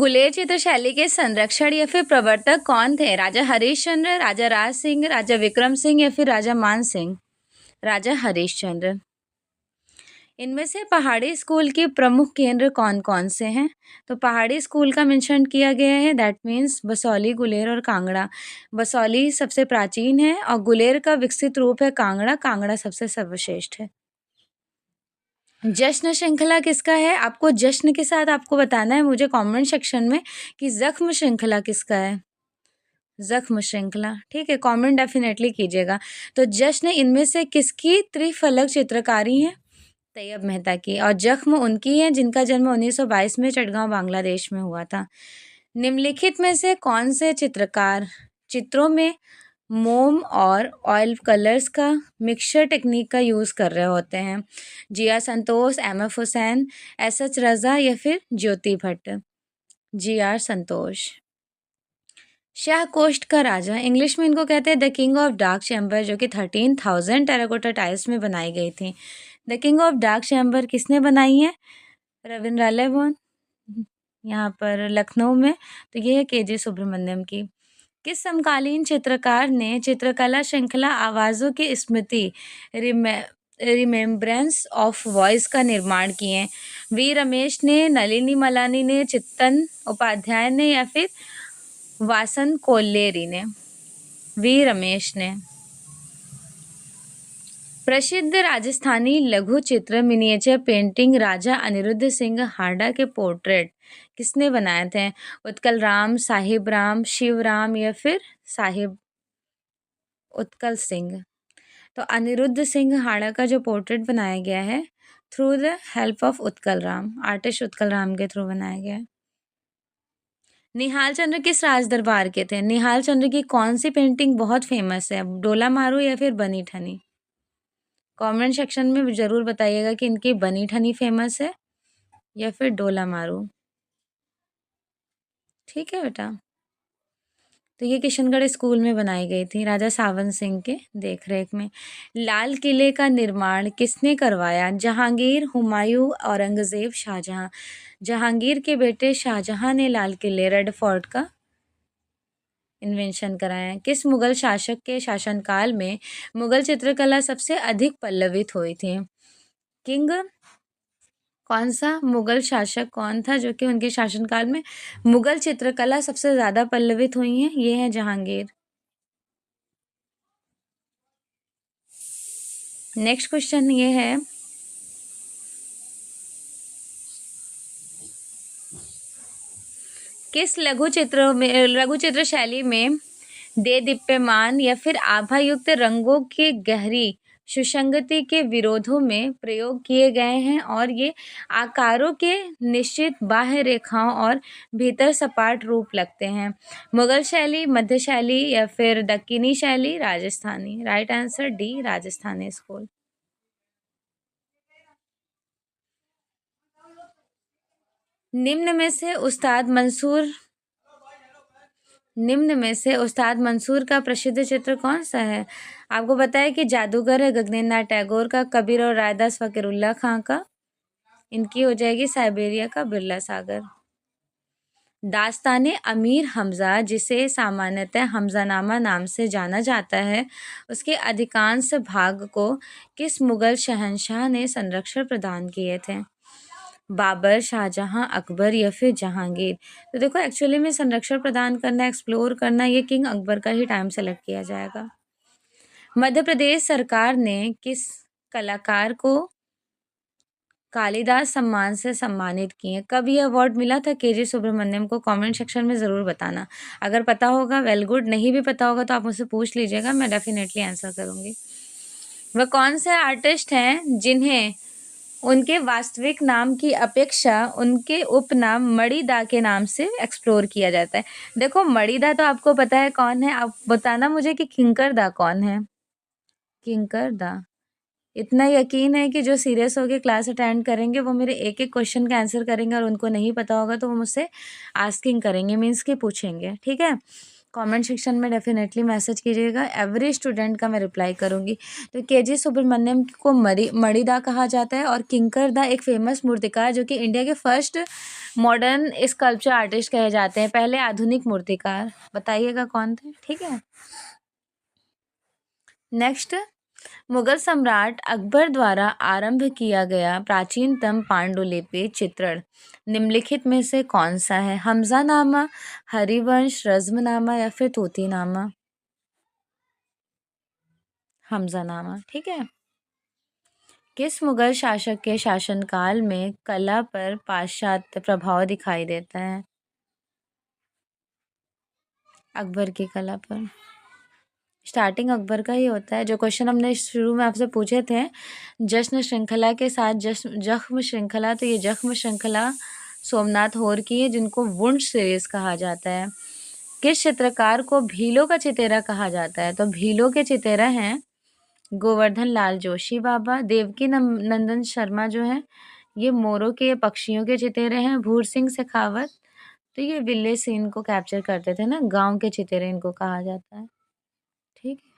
गुलेर चित्र शैली के संरक्षण या फिर प्रवर्तक कौन थे? राजा हरिश्चंद्र, राजा राज सिंह, राजा विक्रम सिंह या फिर राजा मान सिंह? राजा हरिश्चंद्र। इनमें से पहाड़ी स्कूल के प्रमुख केंद्र कौन कौन से हैं? तो पहाड़ी स्कूल का मेंशन किया गया है, दैट मीन्स बसौली, गुलेर और कांगड़ा। बसौली सबसे प्राचीन है और गुलेर का विकसित रूप है कांगड़ा। कांगड़ा सबसे सर्वश्रेष्ठ है। जश्न श्रृंखला किसका है? आपको जश्न के साथ आपको बताना है मुझे कमेंट सेक्शन में कि जख्म श्रृंखला किसका है। जख्म श्रृंखला, ठीक है, कमेंट डेफिनेटली कीजिएगा। तो जश्न इनमें से किसकी त्रिफलक चित्रकारी है? तैयब मेहता की। और जख्म उनकी है जिनका जन्म 1922 में चटगांव बांग्लादेश में हुआ था। निम्नलिखित में से कौन से चित्रकार चित्रों में मोम और ऑयल कलर्स का मिक्सचर टेक्निक का यूज़ कर रहे होते हैं? जिया संतोष, एम.एफ. हुसैन, एस.एच. रज़ा या फिर ज्योति भट्ट? जी.आर. संतोष। शाह कोस्ट का राजा, इंग्लिश में इनको कहते हैं the king of dark chamber, जो कि 13,000 टेराकोटा टाइल्स में बनाई गई थी। The king of dark chamber किसने बनाई है? रविंद्रालय भवन, यहाँ पर लखनऊ में। तो ये है के.जे. सुब्रमण्यम की। किस समकालीन चित्रकार ने चित्रकला श्रृंखला आवाज़ों की स्मृति रिमेम्ब्रेंस ऑफ वॉइस का निर्माण किए? वी रमेश ने, नलिनी मलानी ने, चित्तन उपाध्याय ने या फिर वासन कोल्लेरी ने? वी रमेश ने। प्रसिद्ध राजस्थानी लघु चित्र मिनिएचर पेंटिंग राजा अनिरुद्ध सिंह हारडा के पोर्ट्रेट किसने बनाए थे? उत्कल राम, साहिब राम, शिव राम या फिर साहिब उत्कल सिंह? तो अनिरुद्ध सिंह हारडा का जो पोर्ट्रेट बनाया गया है through the help of Utkal Ram, artist Utkal Ram के थ्रू बनाया गया है। निहाल चंद्र किस राज दरबार के थे? निहाल चंद्र की कौन सी पेंटिंग बहुत फेमस है? डोला मारू या फिर बनी ठनी? कमेंट सेक्शन में ज़रूर बताइएगा कि इनकी बनी ठनी फेमस है या फिर डोला मारू। ठीक है बेटा। तो ये किशनगढ़ स्कूल में बनाई गई थी राजा सावन सिंह के देखरेख में। लाल किले का निर्माण किसने करवाया? जहांगीर, हुमायूं, औरंगजेब, शाहजहां? जहांगीर के बेटे शाहजहां ने लाल किले रेड फोर्ट का इन्वेंशन कराया। किस मुगल शासक के शासनकाल में मुगल चित्रकला सबसे अधिक पल्लवित हुई थी? किंग कौन सा मुगल शासक कौन था जो कि उनके शासनकाल में मुगल चित्रकला सबसे ज़्यादा पल्लवित हुई है? ये है जहांगीर। नेक्स्ट क्वेश्चन ये है, किस लघु चित्र शैली में दे दीप्यमान या फिर आभायुक्त रंगों की गहरी सुसंगति के विरोधों में प्रयोग किए गए हैं और ये आकारों के निश्चित बाह्य रेखाओं और भीतर सपाट रूप लगते हैं? मुगल शैली, मध्य शैली या फिर दक्कनी शैली? Rajasthani. Right answer D, Rajasthani school. निम्न में से उस्ताद मंसूर का प्रसिद्ध चित्र कौन सा है? आपको पता है कि जादूगर है गगनेंद्र नाथ टैगोर का, कबीर और रायदास फकीरुल्लाह खां का। इनकी हो जाएगी साइबेरिया का बिरला सागर। दास्ताने अमीर हमजा, जिसे सामान्यतः हमजानामा नाम से जाना जाता है, उसके अधिकांश भाग को किस मुगल शहंशाह ने संरक्षण प्रदान किए थे? बाबर, शाहजहां, अकबर या फिर जहांगीर? तो देखो एक्चुअली में संरक्षण प्रदान करना, एक्सप्लोर करना, ये किंग अकबर का ही टाइम सेलेक्ट किया जाएगा। मध्य प्रदेश सरकार ने किस कलाकार को कालिदास सम्मान से सम्मानित किए? कब ये अवार्ड मिला था के.जे. सुब्रमण्यम को? कमेंट सेक्शन में ज़रूर बताना। अगर पता होगा वेल गुड, नहीं भी पता होगा तो आप मुझसे पूछ लीजिएगा, मैं डेफिनेटली आंसर करूँगी। वह कौन से आर्टिस्ट हैं जिन्हें उनके वास्तविक नाम की अपेक्षा उनके उपनाम मणिदा के नाम से एक्सप्लोर किया जाता है? देखो मणिदा तो आपको पता है कौन है, आप बताना मुझे कि किंकर-दा कौन है? किंकर-दा। इतना यकीन है कि जो सीरियस होकर क्लास अटेंड करेंगे वो मेरे एक एक क्वेश्चन का आंसर करेंगे और उनको नहीं पता होगा तो वो मुझसे आस्किंग करेंगे, मीन्स कि पूछेंगे। ठीक है, कमेंट सेक्शन में डेफिनेटली मैसेज कीजिएगा, एवरी स्टूडेंट का मैं रिप्लाई करूँगी। तो केजी सुब्रमण्यम को मणिदा कहा जाता है और किंकर दा एक फेमस मूर्तिकार जो कि इंडिया के फर्स्ट मॉडर्न स्कल्पचर आर्टिस्ट कहे जाते हैं, पहले आधुनिक मूर्तिकार। बताइएगा कौन थे, ठीक है। नेक्स्ट, मुगल सम्राट अकबर द्वारा आरंभ किया गया प्राचीनतम पांडुलिपि चित्रण निम्नलिखित में से कौन सा है? हमजानामा, हरिवंश, रज्मनामा या फिर तूतीनामा? हमजानामा, ठीक है। किस मुगल शासक के शासनकाल में कला पर पाश्चात्य प्रभाव दिखाई देता है? अकबर की कला पर। स्टार्टिंग अकबर का ही होता है। जो क्वेश्चन हमने शुरू में आपसे पूछे थे जश्न श्रृंखला के साथ जख्म श्रृंखला, तो ये जख्म श्रृंखला सोमनाथ होर की है जिनको वुंश सीरीज कहा जाता है। किस चित्रकार को भीलों का चितेरा कहा जाता है? तो भीलों के चितेरा हैं गोवर्धन लाल जोशी बाबा। देवकी नंदन शर्मा जो है ये मोरों के पक्षियों के चितेरे हैं। भूर सिंह शेखावत तो ये विले सीन को कैप्चर करते थे ना, गांव के चितेरे इनको कहा जाता है, ठीक है।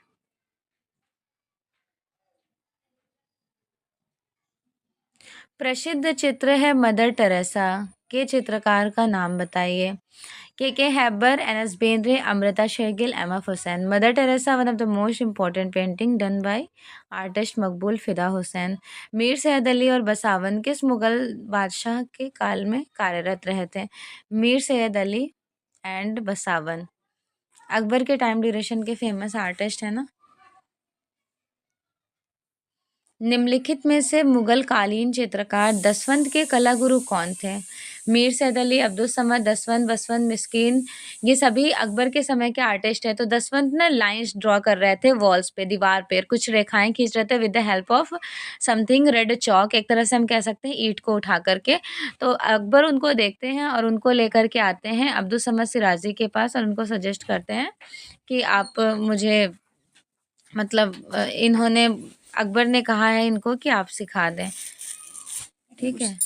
प्रसिद्ध चित्र है मदर टेरेसा के चित्रकार का नाम बताइए? K Hebbar, N S Bendre, Amrita Shergil, M F Hussain. Mother Teresa one of the most important painting done by artist Maqbool Fida Hussain. Mir Syed Ali और बसावन किस मुगल बादशाह के काल में कार्यरत रहे थे? मीर सैयद अली एंड बसावन अकबर के टाइम ड्यूरेशन के फेमस आर्टिस्ट है ना। निम्नलिखित में से मुगल कालीन चित्रकार दसवंत के कला गुरु कौन थे? मीर सैयद अली, अब्दुल समद, दसवंत, बसवंत, मिस्कीन, ये सभी अकबर के समय के आर्टिस्ट हैं। तो दसवंत ना लाइंस ड्रॉ कर रहे थे वॉल्स पे, दीवार पे कुछ रेखाएं खींच रहे थे with the help of something red chalk, एक तरह से हम कह सकते हैं ईंट को उठा करके। तो अकबर उनको देखते हैं और उनको लेकर के आते हैं अब्दुल समद सिराजी के पास और उनको सजेस्ट करते हैं कि आप मुझे मतलब इन्होंने अकबर ने कहा है इनको कि आप सिखा दें, ठीक है।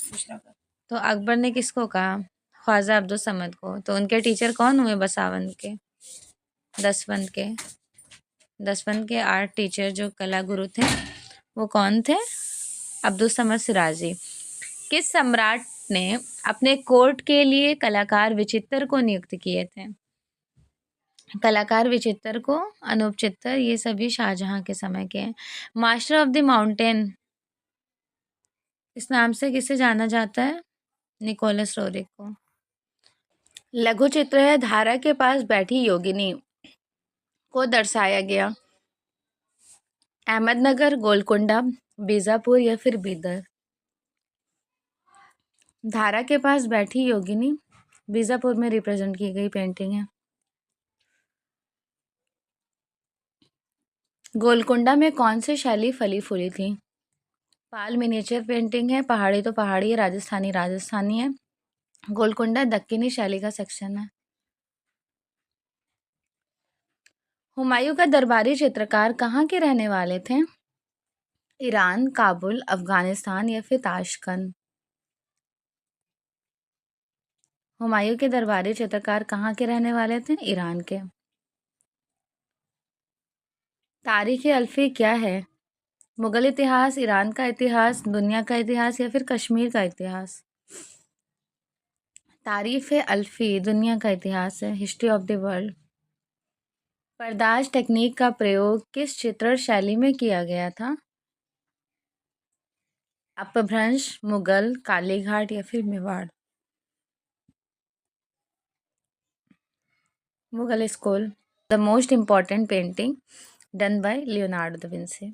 तो अकबर ने किसको कहा? ख्वाजा अब्दुल समद को। तो उनके टीचर कौन हुए? बसावन के, दसवंत के। दसवंत के आर्ट टीचर जो कला गुरु थे वो कौन थे? अब्दुल समद सिराजी। किस सम्राट ने अपने कोर्ट के लिए कलाकार विचित्र को नियुक्त किए थे? कलाकार विचित्र को अनूप चित्तर, ये सभी शाहजहां के समय के हैं। मास्टर ऑफ द माउंटेन इस नाम से किसे जाना जाता है? निकोलस रोरिक को। लघु चित्र है धारा के पास बैठी योगिनी को दर्शाया गया? अहमदनगर, गोलकुंडा, बीजापुर या फिर बीदर? धारा के पास बैठी योगिनी बीजापुर में रिप्रेजेंट की गई पेंटिंग है। गोलकुंडा में कौन सी शैली फली फूली थी? पाल मिनिएचर पेंटिंग है, पहाड़ी तो पहाड़ी है, राजस्थानी राजस्थानी है। गोलकुंडा दक्कनी शैली का सेक्शन है। हुमायूं का दरबारी चित्रकार कहाँ के रहने वाले थे? ईरान, काबुल, अफगानिस्तान या फिर ताशकंद? हुमायूं के दरबारी चित्रकार कहाँ के रहने वाले थे? ईरान के। तारीख अल्फी क्या है? मुगल इतिहास, ईरान का इतिहास, दुनिया का इतिहास या फिर कश्मीर का इतिहास? तारीफ अल्फी दुनिया का इतिहास है, हिस्ट्री ऑफ द वर्ल्ड। पर्दाज टेक्निक का प्रयोग किस चित्रण शैली में किया गया था? अपभ्रंश, मुगल, कालीघाट या फिर Mewar? Mughal school. The most important painting done bye Leonardo da Vinci.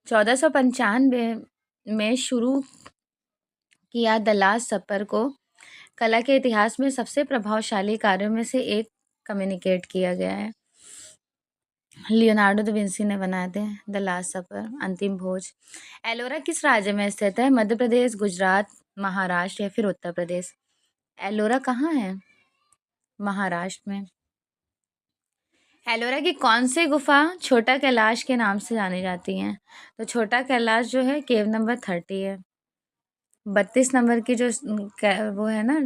1495 में शुरू किया द लास्ट सपर को कला के इतिहास में सबसे प्रभावशाली कार्यों में से एक कम्युनिकेट किया गया है। लियोनार्डो दा विंसी ने बनाए थे द लास्ट सपर, अंतिम भोज। एलोरा किस राज्य में स्थित है? मध्य प्रदेश, गुजरात, महाराष्ट्र या फिर उत्तर प्रदेश? एलोरा कहाँ है? महाराष्ट्र में। एलोरा की कौन सी गुफा छोटा कैलाश के नाम से जानी जाती है? तो छोटा कैलाश जो है केव नंबर 30 है। 32 नंबर की जो वो है ना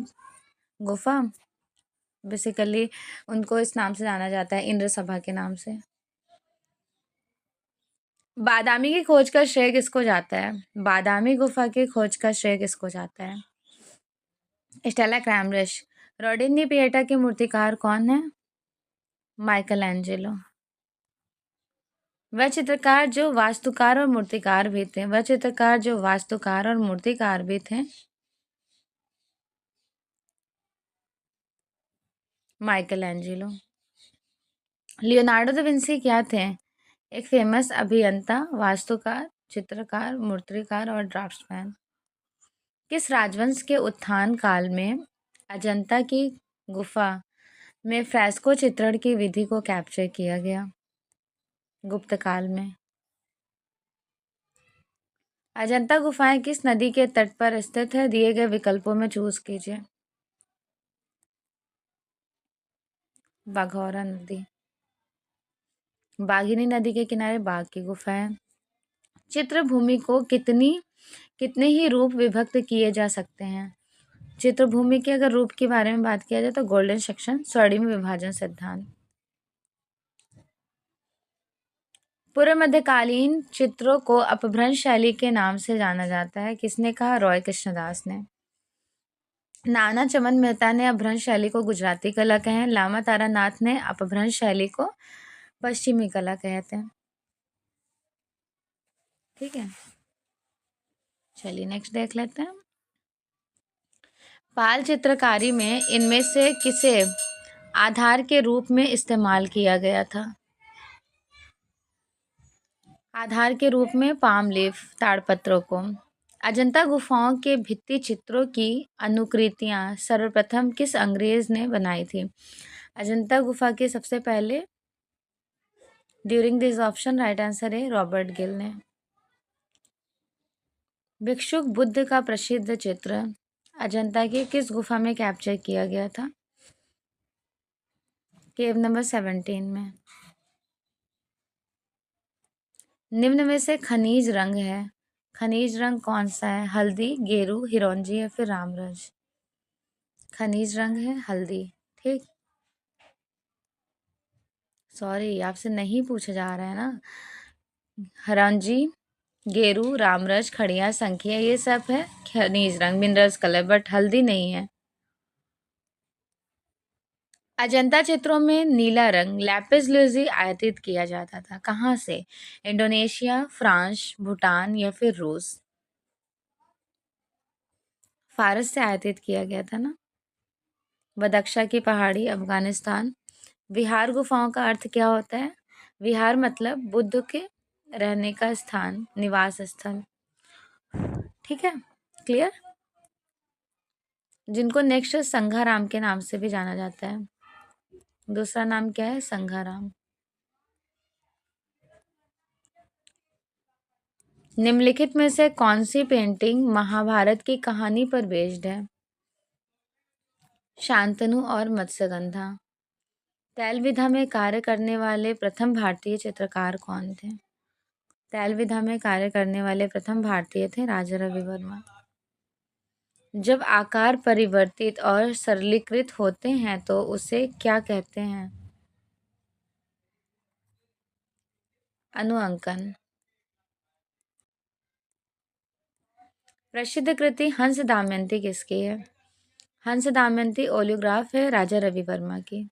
गुफा बेसिकली उनको इस नाम से जाना जाता है, इंद्र सभा के नाम से। बादामी की खोज का श्रेय किसको जाता है? बादामी गुफा की खोज का श्रेय किसको जाता है? स्टेला क्रैमरिश। रोडिनी पिएटा के मूर्तिकार कौन है? Michael Angelo. वह चित्रकार जो वास्तुकार और मूर्तिकार भी थे, वह चित्रकार जो वास्तुकार और मूर्तिकार भी थे, Michael Angelo. Leonardo da Vinci क्या थे? एक फेमस अभियंता, वास्तुकार, चित्रकार, मूर्तिकार और ड्राफ्ट्समैन। किस राजवंश के उत्थान काल में अजंता की गुफा में फ्रेस्को चित्रण की विधि को कैप्चर किया गया? गुप्त काल में। अजंता गुफाएं किस नदी के तट पर स्थित है? दिए गए विकल्पों में चूज कीजिए। बाघौरा नदी। बाघिनी नदी के किनारे बाघ की गुफा है। चित्रभूमि को कितने ही रूप विभक्त किए जा सकते हैं? चित्रभूमि के अगर रूप के बारे में बात किया जाए तो गोल्डन सेक्शन, स्वर्णिम विभाजन सिद्धांत। पूर्व मध्यकालीन चित्रों को अपभ्रंश शैली के नाम से जाना जाता है, किसने कहा? रॉय कृष्णदास ने। नाना चमन मेहता ने अपभ्रंश शैली को गुजराती कला कहे, लामा तारानाथ ने अपभ्रंश शैली को पश्चिमी कला कहते हैं। ठीक है, चलिए नेक्स्ट देख लेते हैं। पाल चित्रकारी में इनमें से किसे आधार के रूप में इस्तेमाल किया गया था? आधार के रूप में पाम लीफ, ताड़पत्रों को। अजंता गुफाओं के भित्ति चित्रों की अनुकृतियां सर्वप्रथम किस अंग्रेज ने बनाई थी? अजंता गुफा के सबसे पहले, during this option right answer है रॉबर्ट गिल ने। भिक्षुक बुद्ध का प्रसिद्ध चित्र अजंता की किस गुफा में कैप्चर किया गया था? केव नंबर 17 में। निम्न में से खनिज रंग है, खनिज रंग कौन सा है? हल्दी, गेरू, हिरोंजी या फिर रामरज? खनिज रंग है हल्दी। ठीक, सॉरी आपसे नहीं पूछा जा रहा है ना। हिरोंजी, गेरू, रामरज, खड़िया, संखिया ये सब है खनिज रंग, मिनरल्स कलर, बट हल्दी नहीं है। अजंता चित्रों में नीला रंग लैपिस lazuli आयातित किया जाता था, कहाँ से? इंडोनेशिया, फ्रांस, भूटान या फिर रूस? फारस से आयातित किया गया था ना। बदख्शा की पहाड़ी, अफगानिस्तान। विहार गुफाओं का अर्थ क्या होता है? विहार मतलब बुद्ध के रहने का स्थान, निवास स्थल। ठीक है, क्लियर। जिनको नेक्स्ट संघाराम के नाम से भी जाना जाता है। दूसरा नाम क्या है? संघाराम। निम्नलिखित में से कौन सी पेंटिंग महाभारत की कहानी पर बेस्ड है? शांतनु और मत्स्यगंधा। तैल विधा में कार्य करने वाले प्रथम भारतीय चित्रकार कौन थे? तैल विधा में कार्य करने वाले प्रथम भारतीय थे राजा रवि वर्मा। जब आकार परिवर्तित और सरलीकृत होते हैं तो उसे क्या कहते हैं? अनुअंकन। प्रसिद्ध कृति हंस दमयंती किसकी है? हंस दमयंती ओलियोग्राफ है राजा रवि वर्मा की।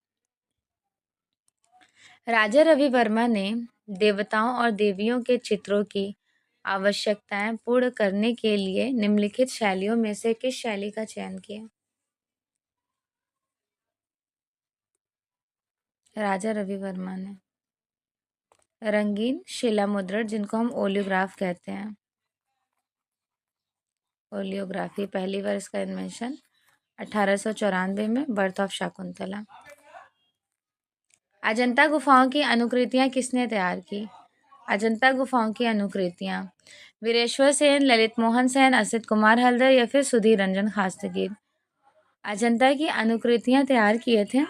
राजा रवि वर्मा ने देवताओं और देवियों के चित्रों की आवश्यकताएं पूर्ण करने के लिए निम्नलिखित शैलियों में से किस शैली का चयन किया? राजा रवि वर्मा ने रंगीन शिला मुद्रण, जिनको हम ओलियोग्राफ कहते हैं। ओलियोग्राफी पहली बार इसका इन्वेंशन 1894 में, बर्थ ऑफ शकुंतला। अजंता गुफाओं की अनुकृतियां किसने तैयार की? अजंता गुफाओं की अनुकृतियां वीरेश्वर सेन, ललित मोहन सेन, असित कुमार हल्दर या फिर सुधीर रंजन खास्तीगिर? अजंता की अनुकृतियां तैयार किए थे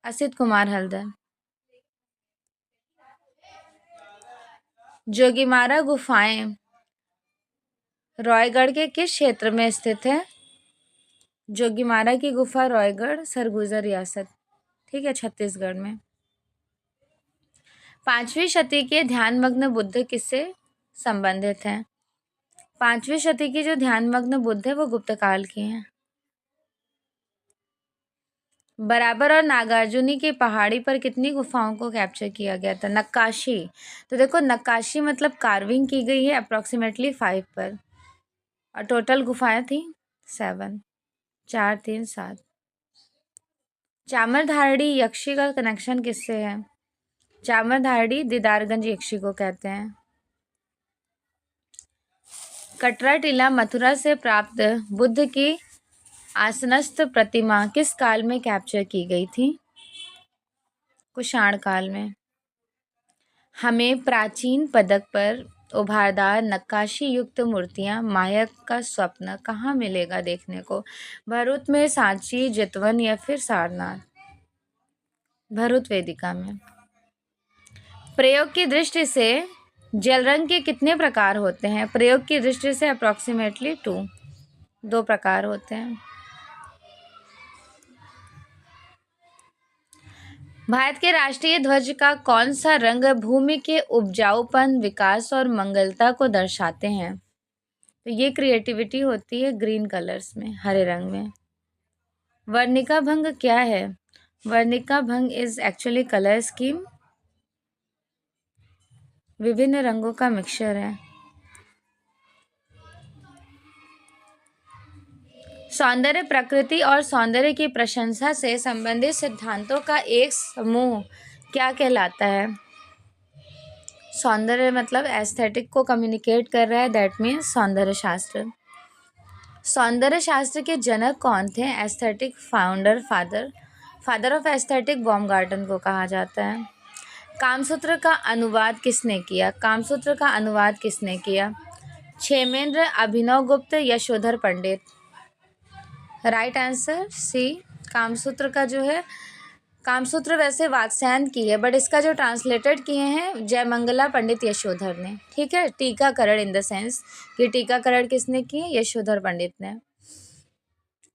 असित कुमार हल्दर। जोगीमारा गुफाएं रायगढ़ के किस क्षेत्र में स्थित है? जोगीमारा की गुफा रायगढ़ सरगुजा रियासत, ठीक है, छत्तीसगढ़ में। 5वीं शती के ध्यानमग्न बुद्ध किससे संबंधित हैं? 5वीं शती की जो ध्यानमग्न बुद्ध है वो गुप्त काल की हैं। बराबर और नागार्जुनी की पहाड़ी पर कितनी गुफाओं को कैप्चर किया गया था? नक्काशी, तो देखो नक्काशी मतलब कार्विंग की गई है अप्रोक्सीमेटली 5 पर, और टोटल गुफाएं थी 7, 4 3 7। चामरधारड़ी यक्षी का कनेक्शन किससे है? चामरधारड़ी दीदारगंज यक्षी को कहते हैं। कटरा टीला मथुरा से प्राप्त बुद्ध की आसनस्थ प्रतिमा किस काल में कैप्चर की गई थी? कुषाण काल में। हमें प्राचीन पदक पर उभारदार नक्काशी युक्त मूर्तियां माया का स्वप्न कहाँ मिलेगा देखने को? भरूच में, सांची, जितवन या फिर सारनाथ? भरूच वेदिका में। प्रयोग की दृष्टि से जल रंग के कितने प्रकार होते हैं? प्रयोग की दृष्टि से अप्रोक्सीमेटली 2 प्रकार होते हैं। भारत के राष्ट्रीय ध्वज का कौन सा रंग भूमि के उपजाऊपन, विकास और मंगलता को दर्शाते हैं? तो ये क्रिएटिविटी होती है ग्रीन कलर्स में, हरे रंग में। वर्णिका भंग क्या है? वर्णिका भंग इज एक्चुअली कलर स्कीम, विभिन्न रंगों का मिक्सचर है। सौंदर्य प्रकृति और सौंदर्य की प्रशंसा से संबंधित सिद्धांतों का एक समूह क्या कहलाता है? सौंदर्य मतलब एस्थेटिक को कम्युनिकेट कर रहा है, दैट मीन्स सौंदर्य शास्त्र। सौंदर्य शास्त्र के जनक कौन थे? Aesthetic founder, father of aesthetic Baumgarten को कहा जाता है। कामसूत्र का अनुवाद किसने किया? कामसूत्र का अनुवाद किसने किया? Kshemendra, Abhinav Gupta, Yashodhar Pandit? Right answer C. Kamasutra का जो है, कामसूत्र वैसे वात्स्यायन की है, बट इसका जो ट्रांसलेटेड किए हैं जयमंगला पंडित यशोधर ने, ठीक है। टीकाकरण इन द सेंस कि टीकाकरण किसने किए? यशोधर पंडित ने।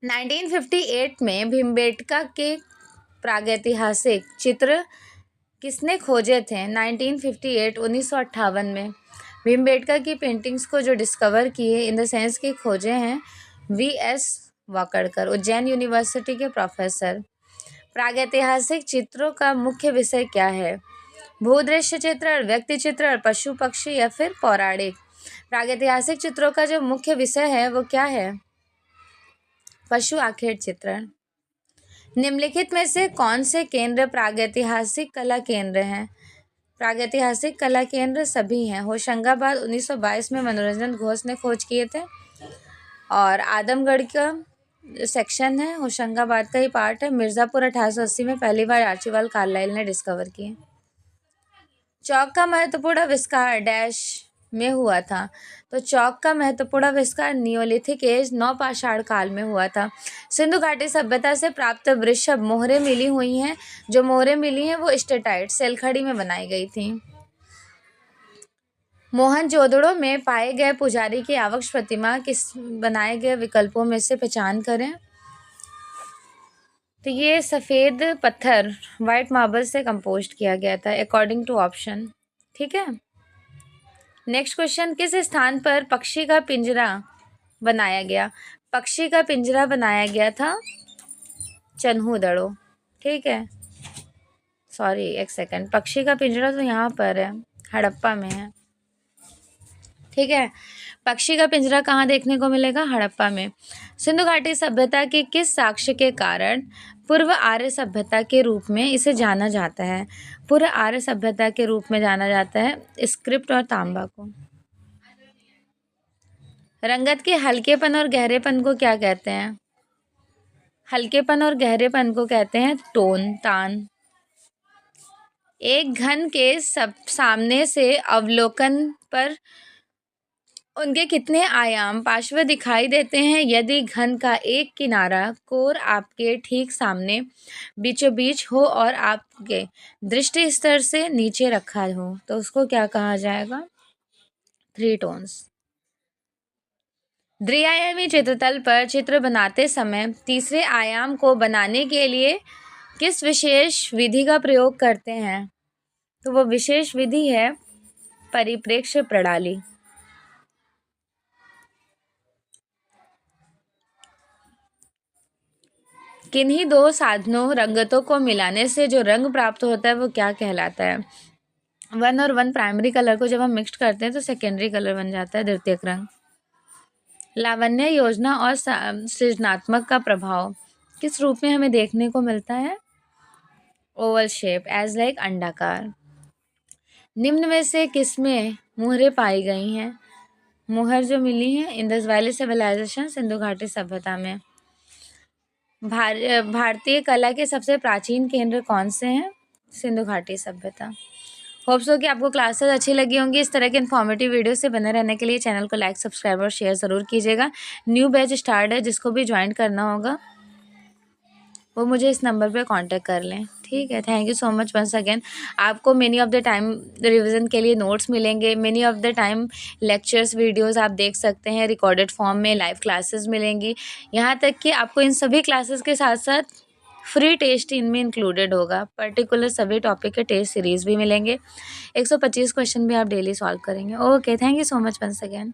1958 में भीमबेटका के प्रागैतिहासिक चित्र किसने खोजे थे? 1958 में भीमबेटका की पेंटिंग्स को जो डिस्कवर किए इन द सेंस कि खोजे हैं V.S. वाकड़कर, उज्जैन यूनिवर्सिटी के प्रोफेसर। प्रागैतिहासिक चित्रों का मुख्य विषय क्या है? भूदृश्य चित्रण, व्यक्ति चित्रण, पशु पक्षी या फिर पौराणिक? प्रागैतिहासिक चित्रों का जो मुख्य विषय है वो क्या है? पशु आखेट चित्रण। निम्नलिखित में से कौन से केंद्र प्रागैतिहासिक कला केंद्र हैं? प्रागैतिहासिक कला केंद्र सभी हैं। होशंगाबाद 1922 में मनोरंजन घोष ने खोज किए थे, और आदमगढ़ का सेक्शन है, होशंगाबाद का ही पार्ट है। मिर्ज़ापुर 1880 में पहली बार आर्चिबाल्ड कार्लाइल ने डिस्कवर किए। चौक का महत्वपूर्ण आविष्कार डैश में हुआ था? तो चौक का महत्वपूर्ण आविष्कार नियोलिथिक एज, नवपाषाण काल में हुआ था। सिंधु घाटी सभ्यता से प्राप्त वृषभ मोहरें मिली हुई हैं। जो मोहरें मिली हैं वो स्टेटाइट सेलखड़ी में बनाई गई थी। मोहनजोदड़ो में पाए गए पुजारी की आवक्ष प्रतिमा किस बनाए गए विकल्पों में से पहचान करें? तो ये सफ़ेद पत्थर वाइट मार्बल से कंपोस्ट किया गया था अकॉर्डिंग टू ऑप्शन, ठीक है। नेक्स्ट क्वेश्चन, किस स्थान पर पक्षी का पिंजरा बनाया गया? पक्षी का पिंजरा बनाया गया था चन्हूदड़ो, ठीक है। सॉरी एक सेकंड, पक्षी का पिंजरा तो यहाँ पर है, हड़प्पा में है, ठीक है। पक्षी का पिंजरा कहाँ देखने को मिलेगा? हड़प्पा में। सिंधु घाटी सभ्यता के किस साक्ष्य के कारण पूर्व आर्य सभ्यता के रूप में इसे जाना जाता है? पूर्व आर्य सभ्यता के रूप में जाना जाता है स्क्रिप्ट और तांबा को। रंगत के हल्केपन और गहरेपन को क्या कहते हैं? हल्केपन और गहरेपन को कहते हैं टोन, तान। एक घन के सामने से अवलोकन पर उनके कितने आयाम पार्श्व दिखाई देते हैं? यदि घन का एक किनारा कोर आपके ठीक सामने बीचों बीच हो और आपके दृष्टि स्तर से नीचे रखा हो तो उसको क्या कहा जाएगा? 3 टोन्स। द्विआयामी चित्रतल पर चित्र बनाते समय तीसरे आयाम को बनाने के लिए किस विशेष विधि का प्रयोग करते हैं? तो वो विशेष विधि है परिप्रेक्ष्य प्रणाली। किन्हीं दो साधनों रंगतों को मिलाने से जो रंग प्राप्त होता है वो क्या कहलाता है? वन और वन प्राइमरी कलर को जब हम मिक्स करते हैं तो सेकेंडरी कलर बन जाता है, द्वितीयक रंग। लावण्य योजना और सृजनात्मक का प्रभाव किस रूप में हमें देखने को मिलता है? ओवल शेप, एज लाइक अंडाकार। निम्न में से किसमें मुहरें पाई गई हैं? मुहर जो मिली है इंडस वैली सिविलाइजेशन, सिंधु घाटी सभ्यता में। भारतीय कला के सबसे प्राचीन केंद्र कौन से हैं? सिंधु घाटी सभ्यता। होप सो कि आपको क्लासेस अच्छी लगी होंगी। इस तरह के इन्फॉर्मेटिव वीडियो से बने रहने के लिए चैनल को लाइक, सब्सक्राइब और शेयर ज़रूर कीजिएगा। न्यू बैच स्टार्ट है, जिसको भी ज्वाइन करना होगा वो मुझे इस नंबर पे कांटेक्ट कर लें, ठीक है। Thank you so much once again. आपको many of the time revision के लिए नोट्स मिलेंगे, many of the time lectures videos आप देख सकते हैं रिकॉर्डेड फॉर्म में, लाइव क्लासेस मिलेंगी। यहाँ तक कि आपको इन सभी क्लासेस के साथ साथ फ्री टेस्ट इनमें इंक्लूडेड होगा। पर्टिकुलर सभी टॉपिक के टेस्ट सीरीज़ भी मिलेंगे। 125 क्वेश्चन भी आप डेली सॉल्व करेंगे। Okay, thank you so much once again.